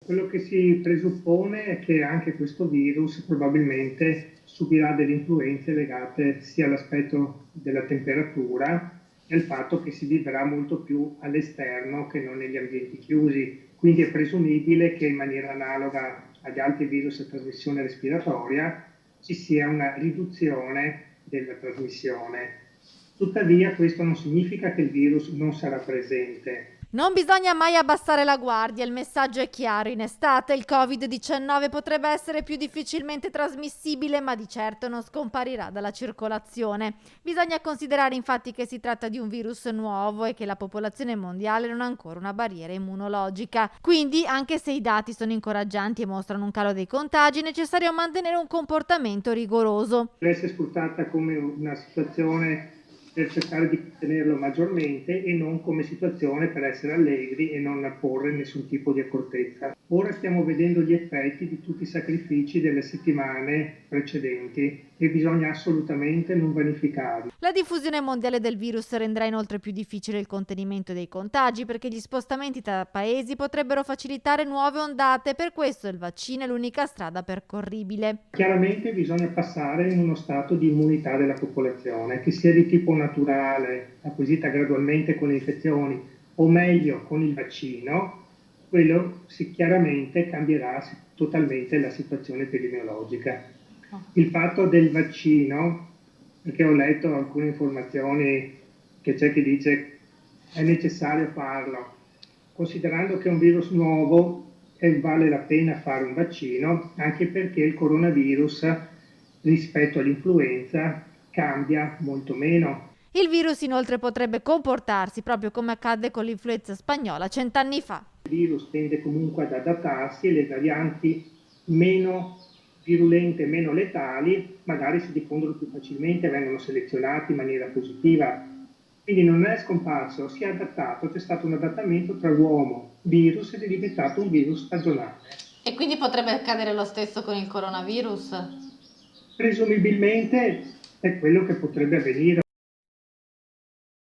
Quello che si presuppone è che anche questo virus probabilmente subirà delle influenze legate sia all'aspetto della temperatura e al fatto che si vivrà molto più all'esterno che non negli ambienti chiusi. Quindi è presumibile che in maniera analoga agli altri virus a trasmissione respiratoria ci sia una riduzione della trasmissione. Tuttavia questo non significa che il virus non sarà presente. Non bisogna mai abbassare la guardia, il messaggio è chiaro. In estate il Covid-19 potrebbe essere più difficilmente trasmissibile, ma di certo non scomparirà dalla circolazione. Bisogna considerare infatti che si tratta di un virus nuovo e che la popolazione mondiale non ha ancora una barriera immunologica. Quindi, anche se i dati sono incoraggianti e mostrano un calo dei contagi, è necessario mantenere un comportamento rigoroso. Deve essere sfruttata come una situazione per cercare di contenerlo maggiormente e non come situazione per essere allegri e non porre nessun tipo di accortezza. Ora stiamo vedendo gli effetti di tutti i sacrifici delle settimane precedenti e bisogna assolutamente non vanificarli. La diffusione mondiale del virus renderà inoltre più difficile il contenimento dei contagi perché gli spostamenti tra paesi potrebbero facilitare nuove ondate, per questo il vaccino è l'unica strada percorribile. Chiaramente bisogna passare in uno stato di immunità della popolazione, che sia di tipo naturale, acquisita gradualmente con le infezioni, o meglio con il vaccino, quello chiaramente cambierà totalmente la situazione epidemiologica. Il fatto del vaccino, perché ho letto alcune informazioni che c'è chi dice è necessario farlo, considerando che è un virus nuovo e vale la pena fare un vaccino, anche perché il coronavirus rispetto all'influenza cambia molto meno. Il virus inoltre potrebbe comportarsi proprio come accadde con l'influenza spagnola 100 anni fa. Il virus tende comunque ad adattarsi e le varianti meno virulente, meno letali, magari si diffondono più facilmente, vengono selezionati in maniera positiva. Quindi non è scomparso, si è adattato, c'è stato un adattamento tra uomo, virus ed è diventato un virus stagionale. E quindi potrebbe accadere lo stesso con il coronavirus? Presumibilmente è quello che potrebbe avvenire.